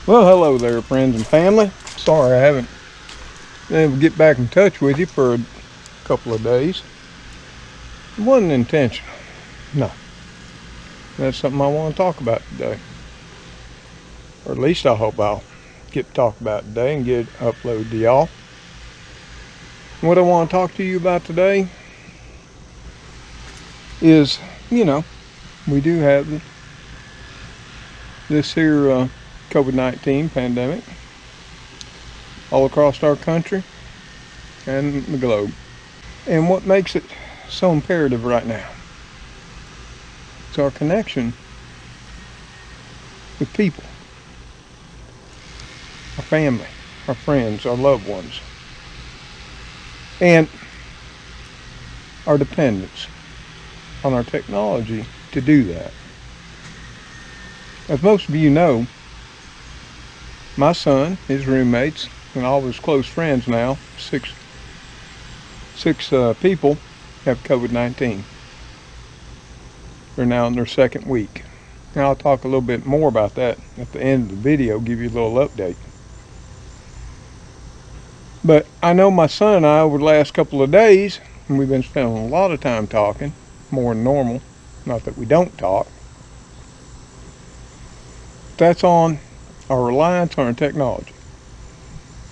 Well, hello there, friends and family. Sorry I haven't been able to get back in touch with you for a couple of days. It wasn't intentional. No, that's something I want to talk about today. Or at least I hope I'll get to talk about today and get it uploaded to y'all. What I want to talk to you about today is, we do have this here COVID-19 pandemic all across our country and the globe. And what makes it so imperative right now is our connection with people, our family, our friends, our loved ones, and our dependence on our technology to do that. As most of you know, my son, his roommates, and all of his close friends now, six people, have COVID-19. They're now in their second week. And I'll talk a little bit more about that at the end of the video, give you a little update. But I know my son and I, over the last couple of days, and we've been spending a lot of time talking, more than normal. Not that we don't talk. That's on our reliance on our technology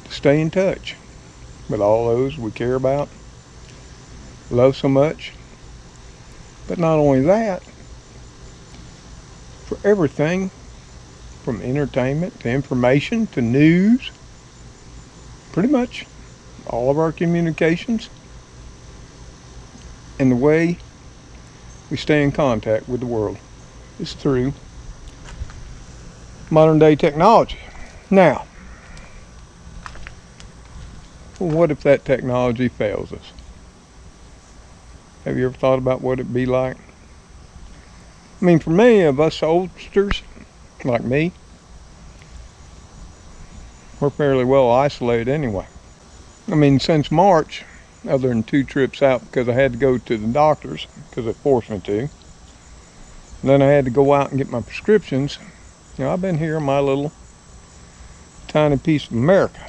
to stay in touch with all those we care about, love so much. But not only that, for everything from entertainment to information to news, pretty much all of our communications and the way we stay in contact with the world is through modern day technology. Now, what if that technology fails us? Have you ever thought about what it'd be like? I mean, for many of us oldsters, like me, we're fairly well isolated anyway. I mean, since March, other than 2 trips out because I had to go to the doctors because they forced me to, and then I had to go out and get my prescriptions, I've been here in my little tiny piece of America.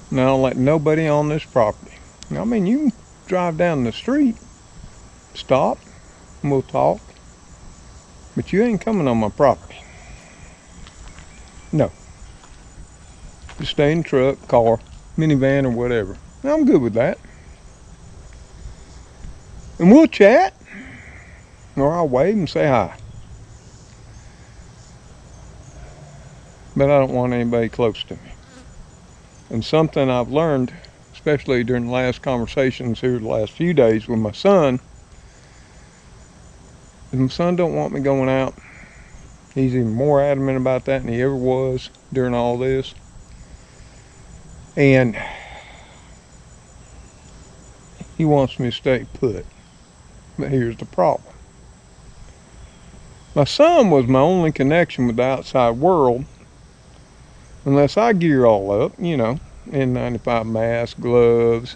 And I don't let nobody on this property. I mean, you can drive down the street, stop, and we'll talk, but you ain't coming on my property. No. Just stay in the truck, car, minivan, or whatever. And I'm good with that. And we'll chat, or I'll wave and say hi. But I don't want anybody close to me. And something I've learned, especially during the last conversations here the last few days with my son, is my son don't want me going out. He's even more adamant about that than he ever was during all this. And he wants me to stay put. But here's the problem. My son was my only connection with the outside world, unless I gear all up, N95 mask, gloves,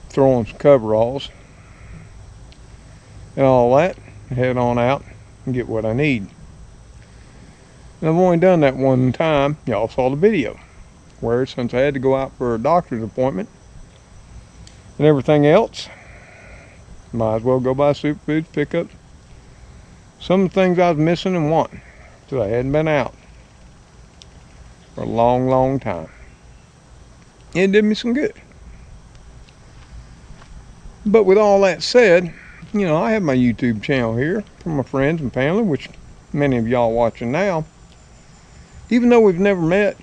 throw on some coveralls, and all that, head on out and get what I need. And I've only done that one time. Y'all saw the video, where since I had to go out for a doctor's appointment and everything else, might as well go buy superfoods, pick up some of the things I was missing and wanting, because I hadn't been out for a long, long time. It did me some good. But with all that said, I have my YouTube channel here for my friends and family, which many of y'all watching now. Even though we've never met,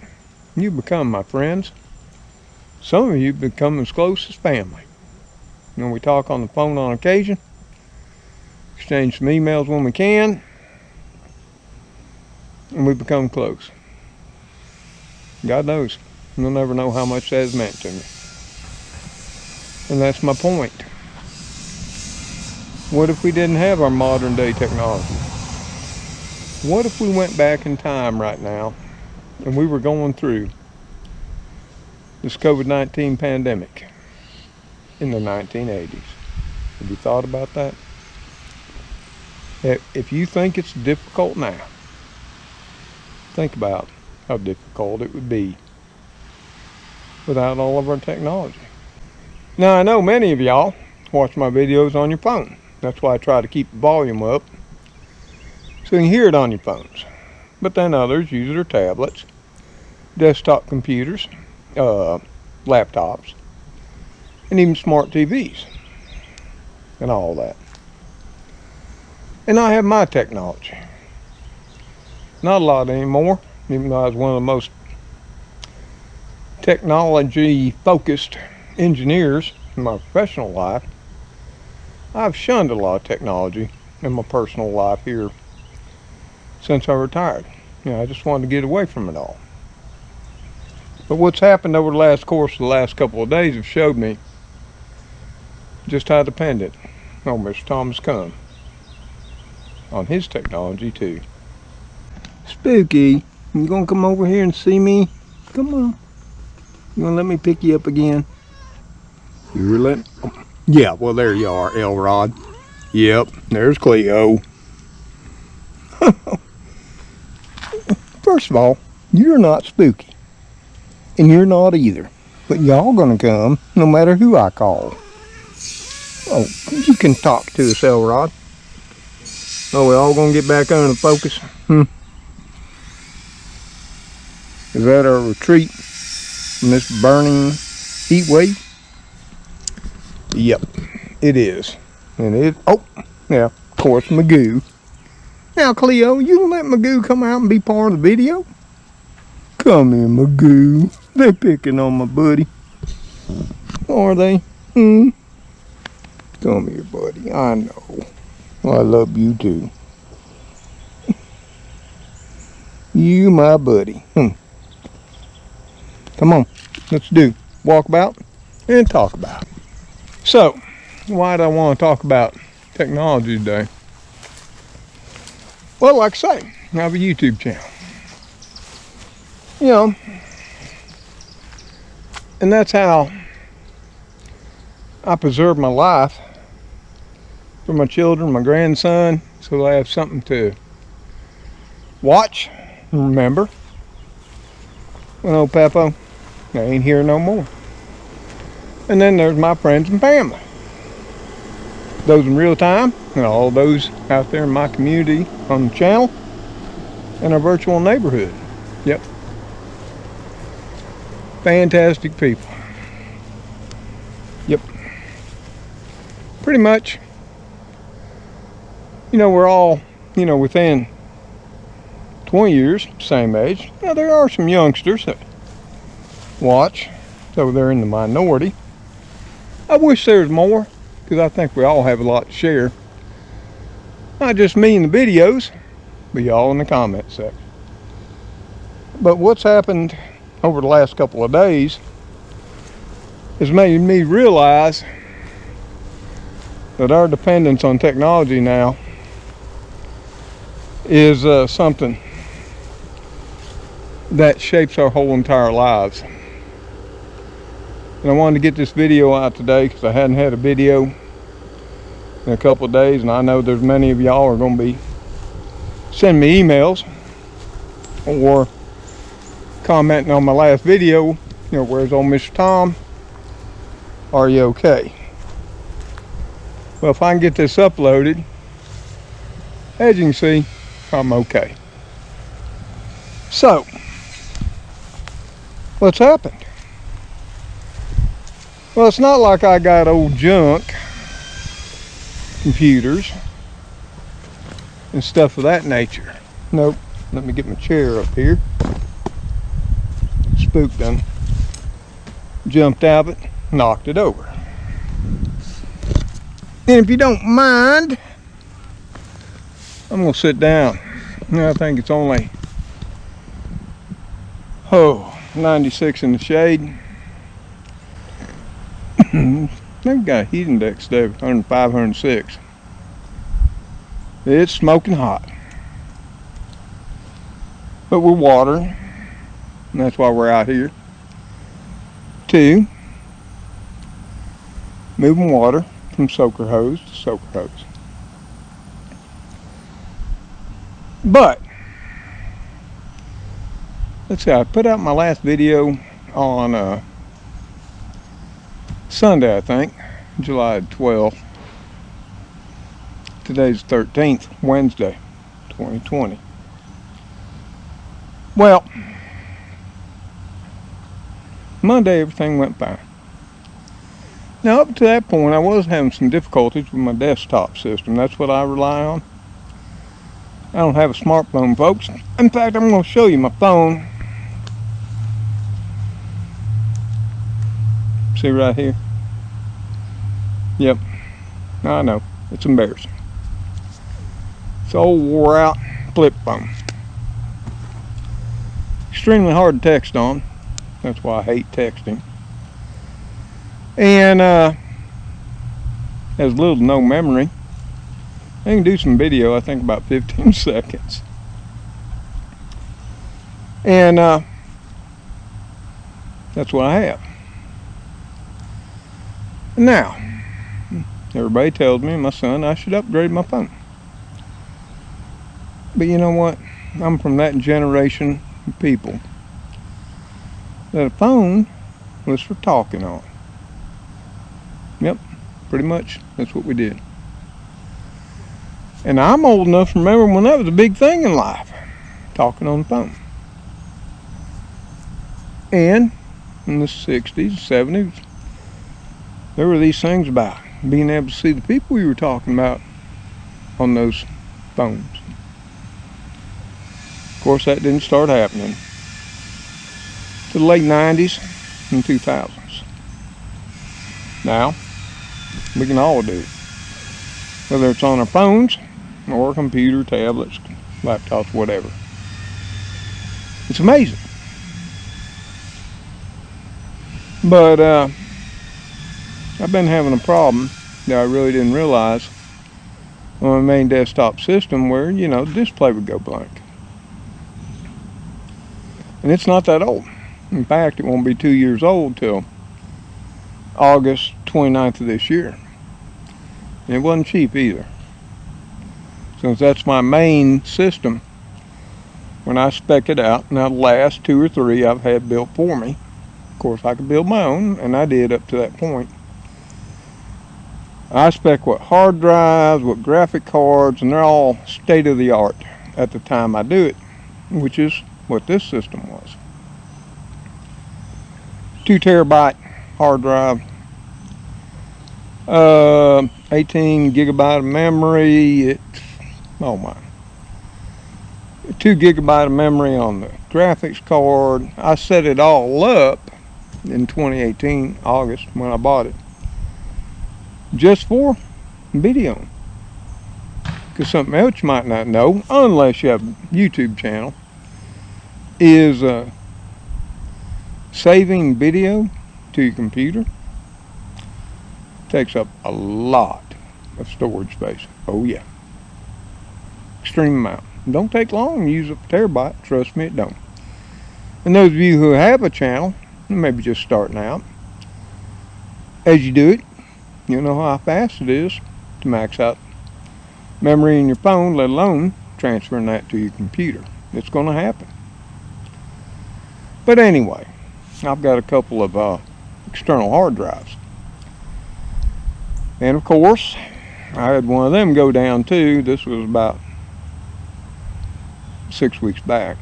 you become my friends. Some of you become as close as family. We talk on the phone on occasion, exchange some emails when we can, and we become close. God knows, you'll never know how much that has meant to me. And that's my point. What if we didn't have our modern day technology? What if we went back in time right now and we were going through this COVID-19 pandemic in the 1980s? Have you thought about that? If you think it's difficult now, Think about how difficult it would be without all of our technology. Now, I know many of y'all watch my videos on your phone. That's why I try to keep the volume up so you can hear it on your phones. But then others use their tablets, desktop computers, laptops, and even smart TVs and all that. And I have my technology. Not a lot anymore, even though I was one of the most technology-focused engineers in my professional life. I've shunned a lot of technology in my personal life here since I retired. I just wanted to get away from it all. But what's happened over the course of the last couple of days have showed me just how dependent Mr. Tom has come on his technology too. Spooky, you gonna come over here and see me? Come on. You gonna let me pick you up again? You let? Yeah, well there you are, Elrod. Yep, there's Cleo. First of all, you're not spooky. And you're not either. But y'all gonna come no matter who I call. Oh, you can talk to us, Elrod. Oh, we all gonna get back under the focus? Is that our retreat from this burning heat wave? Yep, it is. And oh, yeah, of course, Magoo. Now, Cleo, you gonna let Magoo come out and be part of the video? Come here, Magoo. They're picking on my buddy. Are they? Come here, buddy. I know. I love you too. You my buddy. Come on, let's do walkabout and talk about. So, why do I want to talk about technology today? Well, like I say, I have a YouTube channel. And that's how I preserve my life for my children, my grandson, so they have something to watch and remember when old Peppo ain't here no more. And then there's my friends and family, those in real time, and all those out there in my community on the channel and our virtual neighborhood. Yep, fantastic people. Yep, pretty much. We're all within 20 years, same age. Now there are some youngsters that watch, so they're in the minority. I wish there was more, because I think we all have a lot to share. Not just me in the videos, but y'all in the comment section. But what's happened over the last couple of days has made me realize that our dependence on technology now is something that shapes our whole entire lives. And I wanted to get this video out today because I hadn't had a video in a couple of days, and I know there's many of y'all are going to be sending me emails or commenting on my last video, where's old Mr. Tom? Are you okay? Well, if I can get this uploaded, as you can see, I'm okay. So, what's happened? Well, it's not like I got old junk computers and stuff of that nature. Nope. Let me get my chair up here. Spook done jumped out of it, knocked it over. And if you don't mind, I'm gonna sit down. I think it's only 96 in the shade. They've got a heat index today of 105, 106. It's smoking hot. But we're watering, and that's why we're out here. 2, moving water from soaker hose to soaker hose. let's see, I put out my last video on Sunday, I think, July 12th. Today's 13th, Wednesday, 2020. Well, Monday everything went fine. Now up to that point I was having some difficulties with my desktop system. That's what I rely on. I don't have a smartphone, folks. In fact, I'm going to show you my phone. See right here? Yep. I know. It's embarrassing. It's an old wore out flip phone. Extremely hard to text on. That's why I hate texting. And has little to no memory. I can do some video, I think about 15 seconds. And that's what I have. Now, everybody tells me, my son, I should upgrade my phone. But you know what? I'm from that generation of people that a phone was for talking on. Yep, pretty much that's what we did. And I'm old enough to remember when that was a big thing in life, talking on the phone. And in the 60s, 70s, there were these things about being able to see the people we were talking about on those phones. Of course, that didn't start happening to the late 90s and 2000s. Now, we can all do it. Whether it's on our phones or computer, tablets, laptops, whatever. It's amazing. But I've been having a problem that I really didn't realize on my main desktop system where, you know, the display would go blank. And it's not that old. In fact, it won't be 2 years old till August 29th of this year. And it wasn't cheap either. Since that's my main system, when I spec it out, now the last 2 or 3 I've had built for me. Of course, I could build my own, and I did up to that point. I spec what hard drives, what graphic cards, and they're all state of the art at the time I do it, which is what this system was. 2 terabyte hard drive, 18 gigabyte of memory. Oh my, 2 gigabyte of memory on the graphics card. I set it all up in 2018 August when I bought it, just for video. Because something else you might not know, unless you have a YouTube channel, is saving video to your computer takes up a lot of storage space. Oh yeah, extreme amount. Don't take long to use up a terabyte. Trust me, it don't. And those of you who have a channel, maybe just starting out, as you do it, you'll know how fast it is to max out memory in your phone, let alone transferring that to your computer. It's going to happen. But anyway, I've got a couple of external hard drives. And of course, I had one of them go down too. This was about 6 weeks back.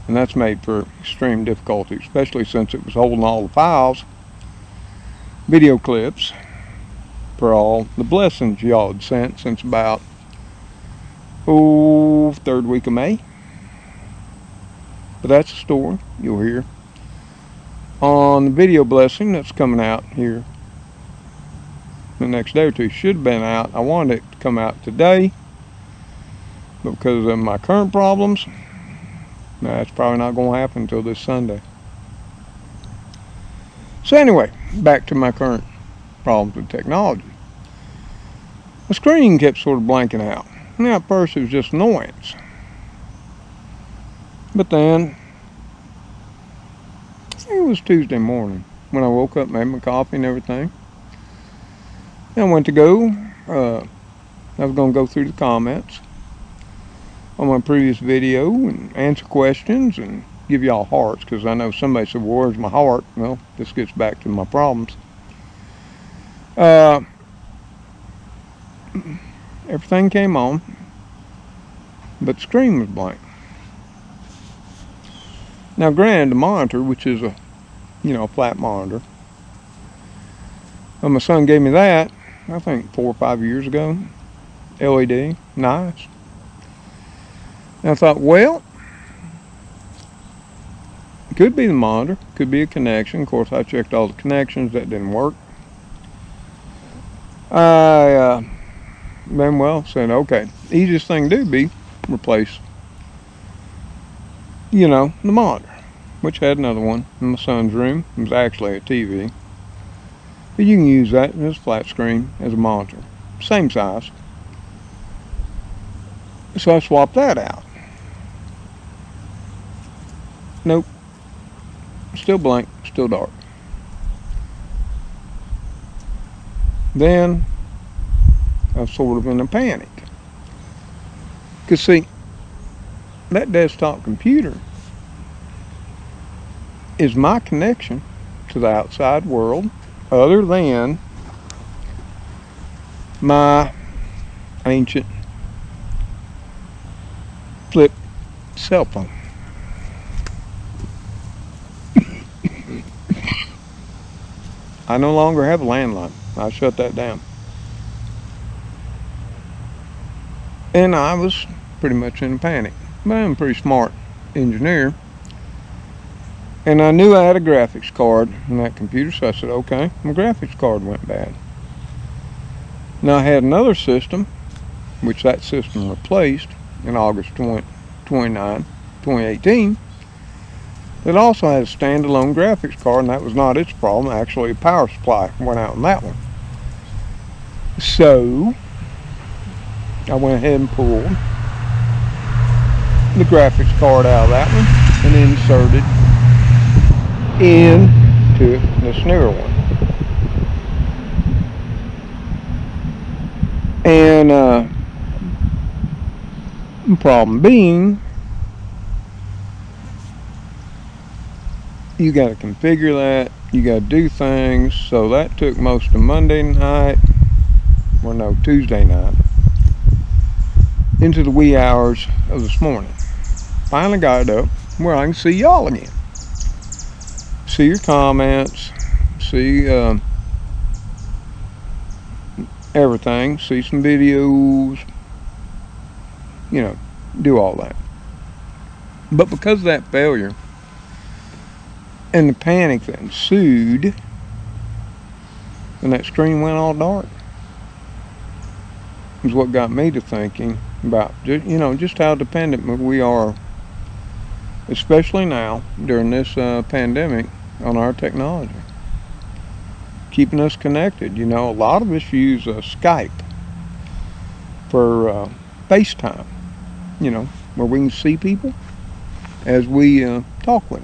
And that's made for extreme difficulty, especially since it was holding all the files, video clips, for all the blessings y'all had sent since about, 3rd week of May. But that's a story you'll hear on the video blessing that's coming out here the next day or two. Should have been out. I wanted it to come out today, but because of my current problems, that's probably not going to happen until this Sunday. So anyway, back to my current problems with technology. The screen kept sort of blanking out. Now at first it was just annoyance. But then, I think it was Tuesday morning when I woke up, made my coffee and everything. And I went to go, I was going to go through the comments. on my previous video and answer questions and give y'all hearts, because I know somebody said, well, where's my heart? Well, this gets back to my problems. Everything came on, but the screen was blank. Now granted, the monitor, which is a flat monitor, my son gave me that, I think 4 or 5 years ago. LED, nice. And I thought, well, it could be the monitor, could be a connection. Of course, I checked all the connections, that didn't work. I then said, okay, easiest thing to do be replace, the monitor, which had another one in my son's room. It was actually a TV, but you can use that as a flat screen as a monitor, same size. So I swapped that out. Nope, still blank, still dark. Then I was sort of in a panic, because see, that desktop computer is my connection to the outside world, other than my ancient flip cell phone. I no longer have a landline. I shut that down. And I was pretty much in a panic. But I'm a pretty smart engineer. And I knew I had a graphics card in that computer, so I said, okay, my graphics card went bad. Now I had another system, which that system replaced in August 29, 2018, that also had a standalone graphics card, and that was not its problem. Actually, a power supply went out on that one. So I went ahead and pulled the graphics card out of that one and inserted into this newer one. And the problem being, you got to configure that, you got to do things. So that took most of Monday night, or no, Tuesday night, into the wee hours of this morning. Finally got it up where I can see y'all again, see your comments, see everything, see some videos, do all that. But because of that failure and the panic that ensued, and that screen went all dark, is what got me to thinking about just how dependent we are, especially now during this pandemic, on our technology, keeping us connected. A lot of us use Skype for FaceTime, where we can see people as we talk with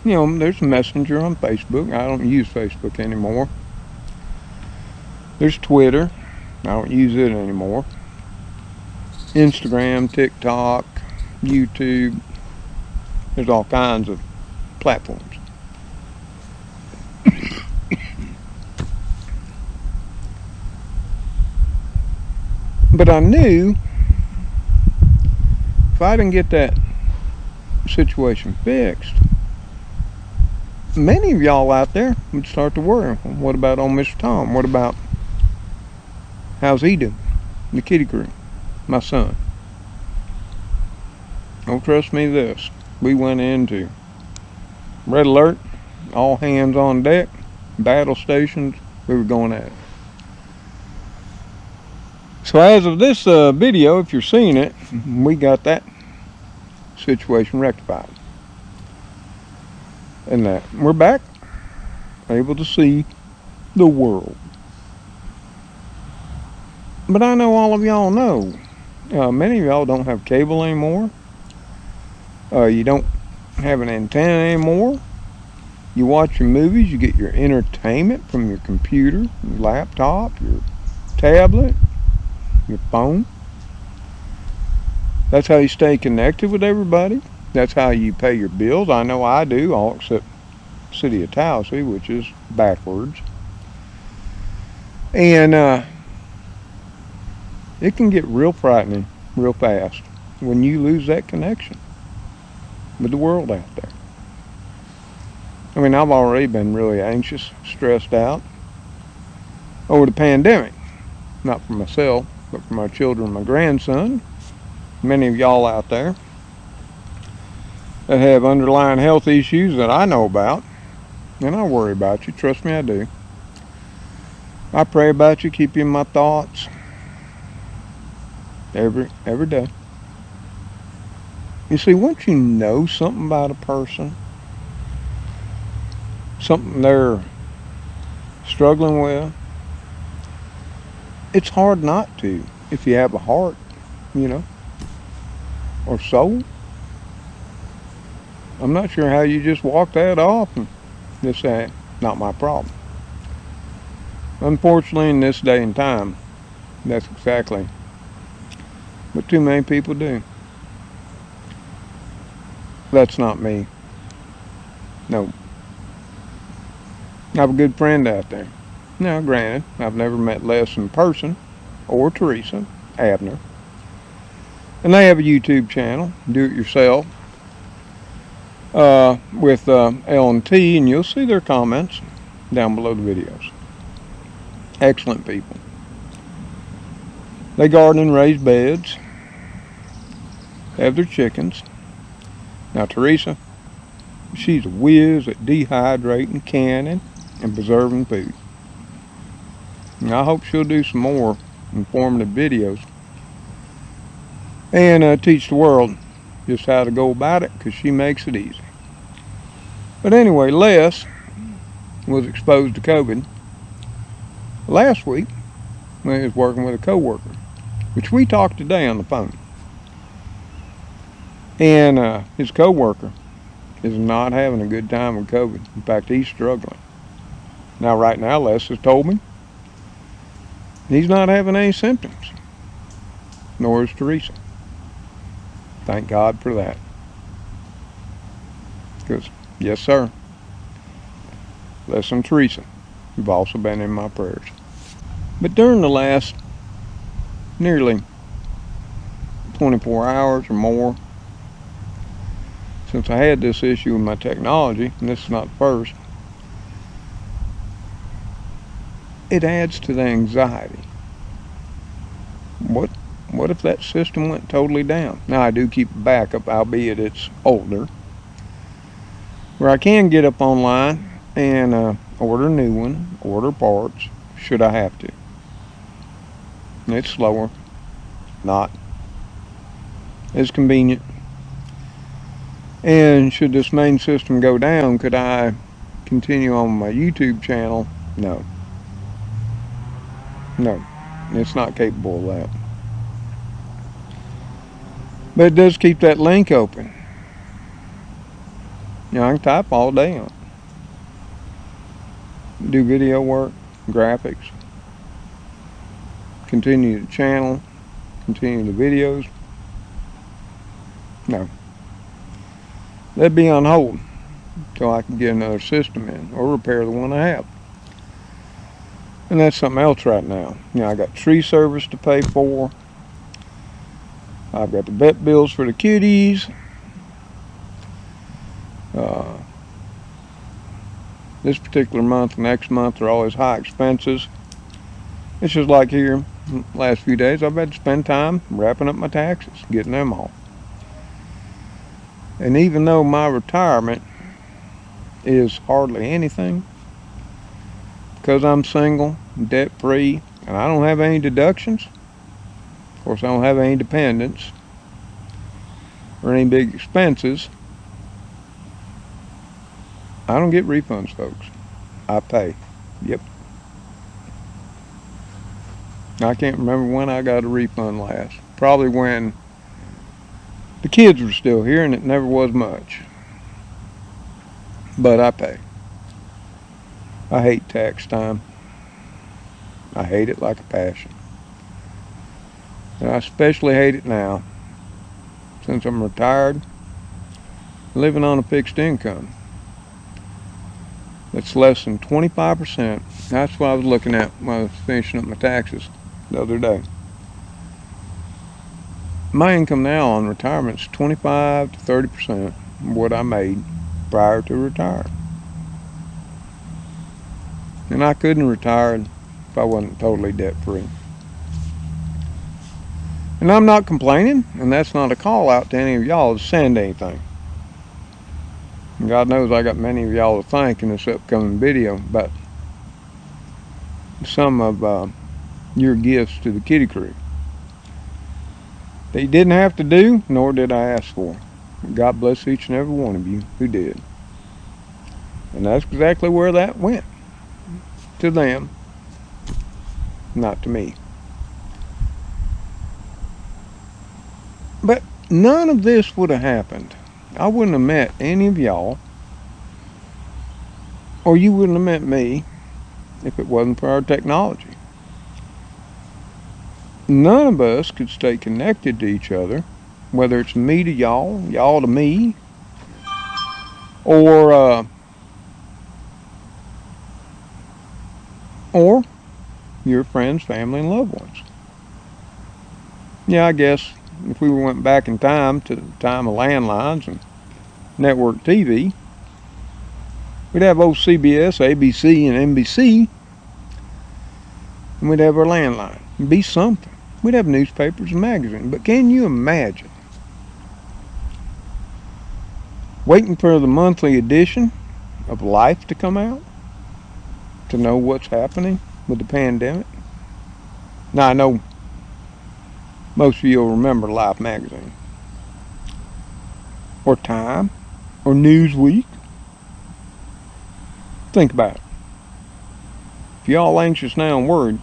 them. There's Messenger on Facebook. I don't use Facebook anymore. There's Twitter. I don't use it anymore. Instagram, TikTok, YouTube. There's all kinds of platforms. But I knew if I didn't get that situation fixed, many of y'all out there would start to worry. What about old Mr. Tom? What about, how's he doing? The kitty crew, my son. Don't trust me this. We went into red alert, all hands on deck, battle stations, we were going at it. So as of this video, if you're seeing it, we got that situation rectified. And that we're back, able to see the world. But I know all of y'all know, many of y'all don't have cable anymore. You don't have an antenna anymore. You watch your movies, you get your entertainment from your computer, your laptop, your tablet, your phone. That's how you stay connected with everybody. That's how you pay your bills. I know I do, all except City of Tallahassee, which is backwards. And it can get real frightening real fast when you lose that connection with the world out there. I mean, I've already been really anxious, stressed out over the pandemic. Not for myself, but for my children and my grandson. Many of y'all out there that have underlying health issues that I know about. And I worry about you. Trust me, I do. I pray about you, keep you in my thoughts every day. You see, once you know something about a person, something they're struggling with, it's hard not to if you have a heart, or soul. I'm not sure how you just walk that off and just say, not my problem. Unfortunately, in this day and time, that's exactly what too many people do. That's not me. No. I have a good friend out there. Now, granted, I've never met Les in person, or Teresa Abner. And they have a YouTube channel, Do It Yourself, with L&T, and you'll see their comments down below the videos. Excellent people. They garden and raise beds, have their chickens. Now, Teresa, she's a whiz at dehydrating, canning, and preserving food. And I hope she'll do some more informative videos and teach the world just how to go about it, because she makes it easy. But anyway, Les was exposed to COVID last week when he was working with a coworker, which we talked today on the phone. And his coworker is not having a good time with COVID. In fact, he's struggling. Now, right now, Les has told me he's not having any symptoms, nor is Teresa. Thank God for that. Because, yes, sir, Les and Teresa have also been in my prayers. But during the last nearly 24 hours or more, since I had this issue with my technology, and this is not the first, it adds to the anxiety. What if that system went totally down? Now, I do keep a backup, albeit it's older, where I can get up online and order a new one, order parts, should I have to. And it's slower, not as convenient. And should this main system go down, could I continue on my YouTube channel? No. No, it's not capable of that. But it does keep that link open. I can type all day on it. Do video work, graphics, continue the channel, continue the videos. No. That'd be on hold until I can get another system in or repair the one I have. And that's something else right now. I got tree service to pay for. I've got the vet bills for the kitties. This particular month, next month, are always high expenses. It's just like here, last few days, I've had to spend time wrapping up my taxes, getting them all. And even though my retirement is hardly anything, because I'm single, debt-free, and I don't have any deductions, of course I don't have any dependents or any big expenses, I don't get refunds, folks. I pay. Yep. I can't remember when I got a refund last. Probably when the kids were still here, and it never was much. But I pay. I hate tax time. I hate it like a passion. And I especially hate it now since I'm retired, living on a fixed income. That's less than 25%. That's what I was looking at when I was finishing up my taxes the other day. My income now on retirement is 25 to 30% of what I made prior to retiring. And I couldn't retire if I wasn't totally debt free. And I'm not complaining, and that's not a call out to any of y'all to send anything. And God knows I got many of y'all to thank in this upcoming video about some of your gifts to the Kitty Crew. That you didn't have to do, nor did I ask for. God bless each and every one of you who did. And that's exactly where that went. To them, not to me. But none of this would have happened. I wouldn't have met any of y'all, or you wouldn't have met me, if it wasn't for our technology. None of us could stay connected to each other, whether it's me to y'all, y'all to me, or your friends, family, and loved ones. Yeah, I guess if we went back in time to the time of landlines and network TV, we'd have old CBS, ABC, and NBC, and we'd have our landline. It'd be something. We'd have newspapers and magazines. But can you imagine waiting for the monthly edition of Life to come out to know what's happening with the pandemic? Now, I know most of you will remember Life magazine, or Time, or Newsweek. Think about it. If you're all anxious now and worried,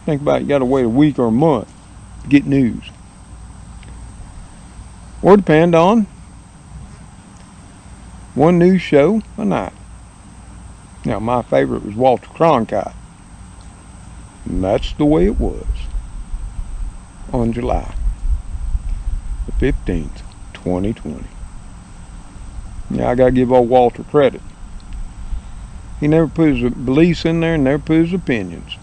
think about it. You got to wait a week or a month to get news. Or depend on one news show a night. Now, my favorite was Walter Cronkite. And that's the way it was on July the 15th, 2020. Yeah, I got to give old Walter credit. He never put his beliefs in there and never put his opinions.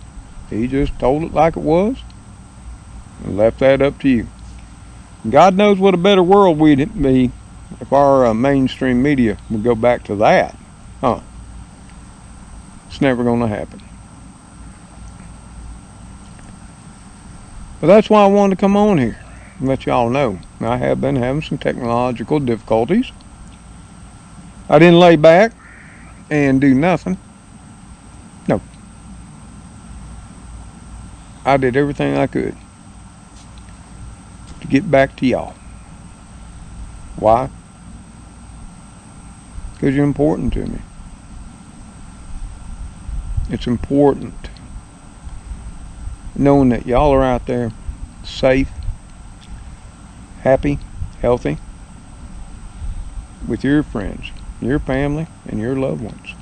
He just told it like it was and left that up to you. God knows what a better world we'd be if our mainstream media would go back to that. It's never going to happen. But that's why I wanted to come on here and let y'all know. I have been having some technological difficulties. I didn't lay back and do nothing. No. I did everything I could to get back to y'all. Why? Because you're important to me. It's important knowing that y'all are out there safe, happy, healthy, with your friends, your family, and your loved ones.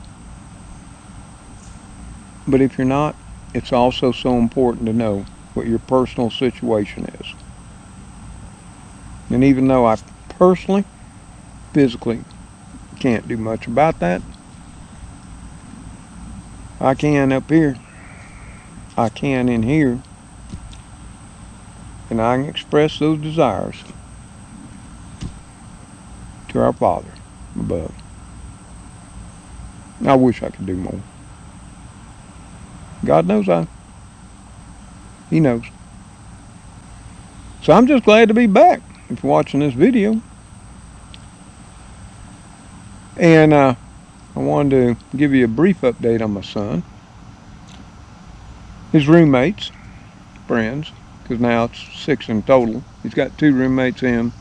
But if you're not, it's also so important to know what your personal situation is. And even though I personally, physically can't do much about that, I can up here. I can in here. And I can express those desires to our Father above. I wish I could do more. God knows He knows. So I'm just glad to be back if you're watching this video. And I wanted to give you a brief update on my son. His roommates, friends, because now it's 6 in total. He's got 2 roommates in.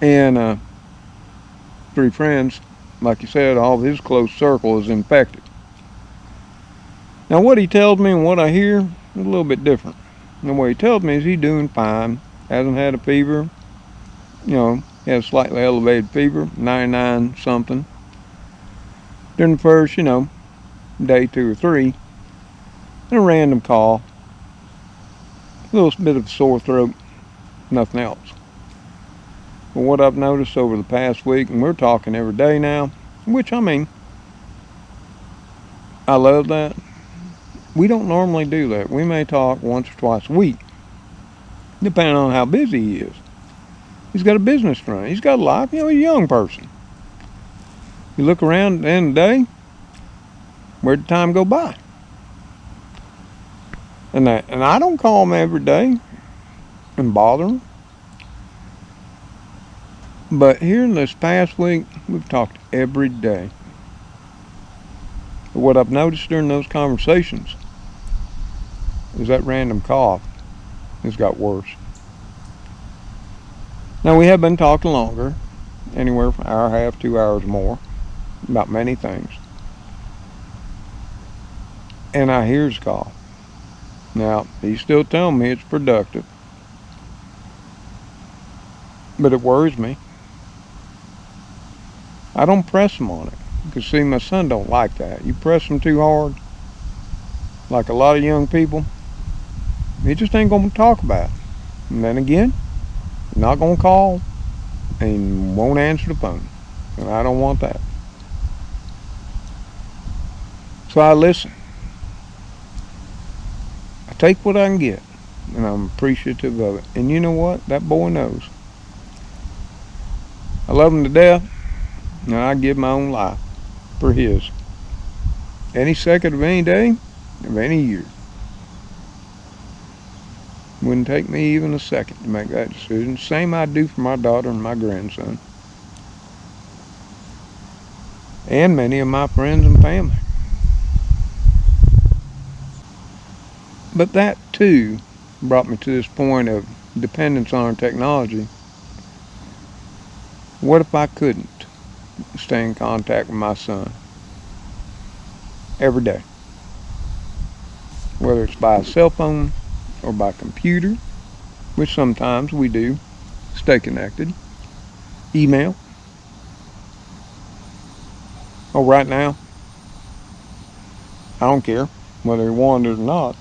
And 3 friends. Like you said, all of his close circle is infected. Now what he tells me and what I hear is a little bit different. And what he tells me is he's doing fine. Hasn't had a fever. He has slightly elevated fever, 99 something. During the first, day 2 or 3, and a random call. A little bit of a sore throat, nothing else. But what I've noticed over the past week, and we're talking every day now, which I mean, I love that. We don't normally do that. We may talk once or twice a week, depending on how busy he is. He's got a business to run. He's got a life. He's a young person. You look around at the end of the day, where'd the time go by? And I don't call him every day and bother him. But here in this past week, we've talked every day. But what I've noticed during those conversations is that random cough has got worse. Now we have been talking longer, anywhere from an hour and a half, 2 hours more, about many things. And I hear his cough. Now, he's still telling me it's productive. But it worries me. I don't press him on it. Because see, my son don't like that. You press him too hard, like a lot of young people, he just ain't going to talk about it. And then again, he's not going to call and won't answer the phone. And I don't want that. So I listen. I take what I can get. And I'm appreciative of it. And you know what? That boy knows. I love him to death. And I give my own life for his. Any second of any day, of any year. Wouldn't take me even a second to make that decision. Same I do for my daughter and my grandson. And many of my friends and family. But that too brought me to this point of dependence on technology. What if I couldn't stay in contact with my son every day? Whether it's by a cell phone or by computer, which sometimes we do stay connected. Email. Oh, right now, I don't care whether he wanted it or not.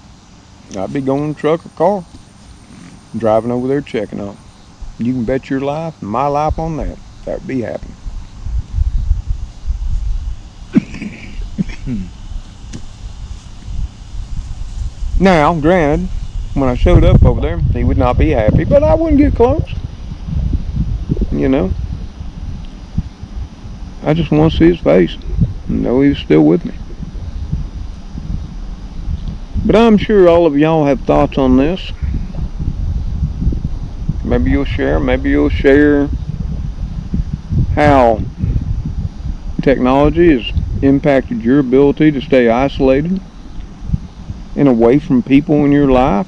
I'd be going in a truck or car, driving over there checking on him. You can bet your life and my life on that. That would be happening. Now, granted, when I showed up over there, he would not be happy, but I wouldn't get close. You know, I just want to see his face and know he was still with me. But I'm sure all of y'all have thoughts on this. Maybe you'll share how technology has impacted your ability to stay isolated and away from people in your life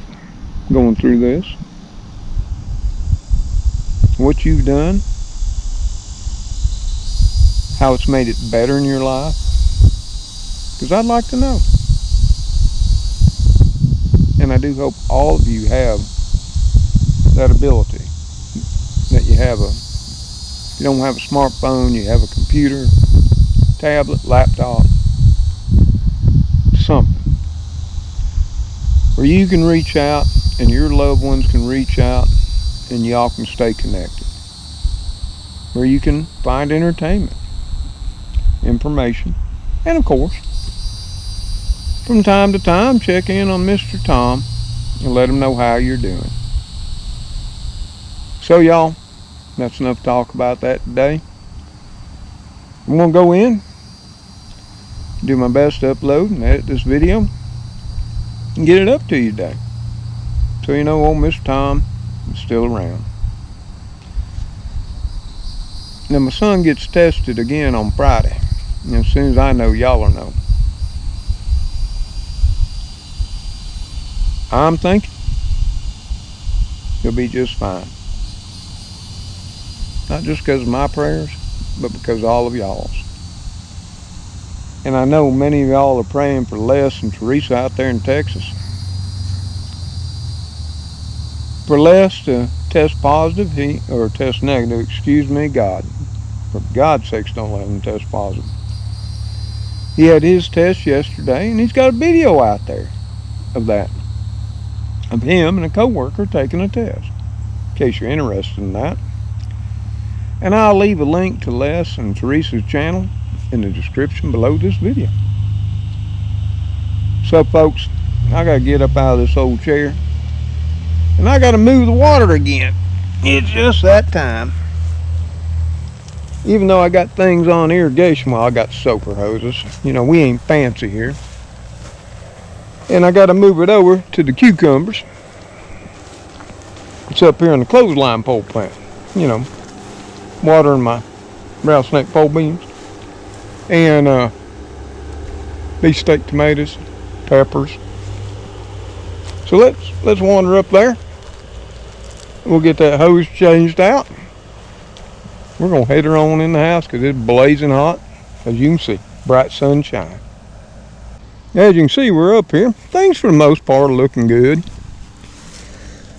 going through this. What you've done, how it's made it better in your life, because I'd like to know. And I do hope all of you have that ability, that you have if you don't have a smartphone, you have a computer, tablet, laptop, something where you can reach out and your loved ones can reach out and y'all can stay connected, where you can find entertainment, information, and of course, from time to time, check in on Mr. Tom and let him know how you're doing. So y'all, that's enough talk about that today. I'm going to go in, do my best to upload and edit this video, and get it up to you today. So you know old Mr. Tom is still around. Now my son gets tested again on Friday. And as soon as I know, y'all will know. I'm thinking he'll be just fine. Not just because of my prayers, but because of all of y'all's. And I know many of y'all are praying for Les and Teresa out there in Texas. For Les to test positive, or test negative, God. For God's sakes, don't let him test positive. He had his test yesterday, and he's got a video out there of that. of him and a co-worker taking a test, in case you're interested in that. And I'll leave a link to Les and Teresa's channel in the description below this video. So folks, I gotta get up out of this old chair and I gotta move the water again. It's just that time. Even though I got things on irrigation, well, I got soaker hoses. You know, we ain't fancy here. And I gotta move it over to the cucumbers. It's up here in the clothesline pole plant. You know, watering my rattlesnake pole beans. And beefsteak tomatoes, peppers. So let's wander up there. We'll get that hose changed out. We're gonna head her on in the house because it's blazing hot. As you can see, bright sunshine. As you can see, we're up here. Things for the most part are looking good.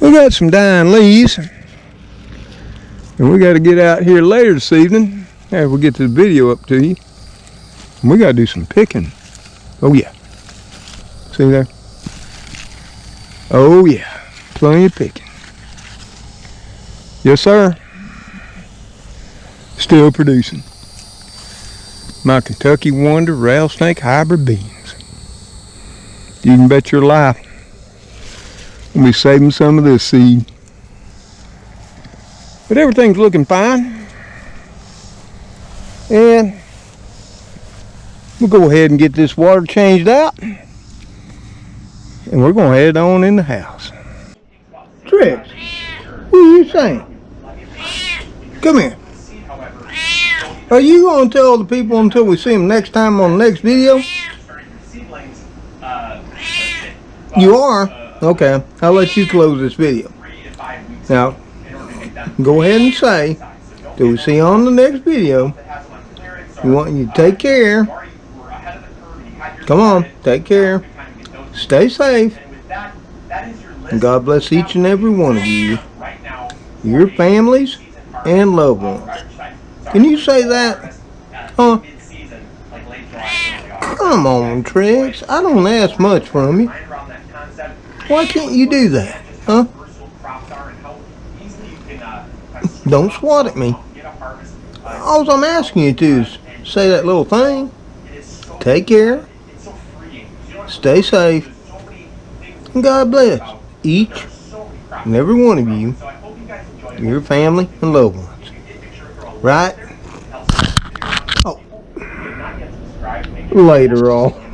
We got some dying leaves. And we got to get out here later this evening after we get this video up to you. And we got to do some picking. Oh yeah. See there? Oh yeah. Plenty of picking. Yes sir. Still producing. My Kentucky Wonder Rattlesnake Hybrid beans. You can bet your life we'll be saving some of this seed. But everything's looking fine. And we'll go ahead and get this water changed out. And we're going to head on in the house. Trix, what are you saying? Come here. Are you going to tell the people until we see them next time on the next video? You are? Okay, I'll let you close this video. Now, go ahead and say, till we see you on the next video, we want you to take care. Come on, take care. Stay safe. And God bless each and every one of you, your families, and loved ones. Can you say that? Huh? Come on, Trix. I don't ask much from you. Why can't you do that? Huh? Don't swat at me. All I'm asking you to is say that little thing. Take care. Stay safe. And God bless each and every one of you, your family and loved ones. Right? Oh. Later on.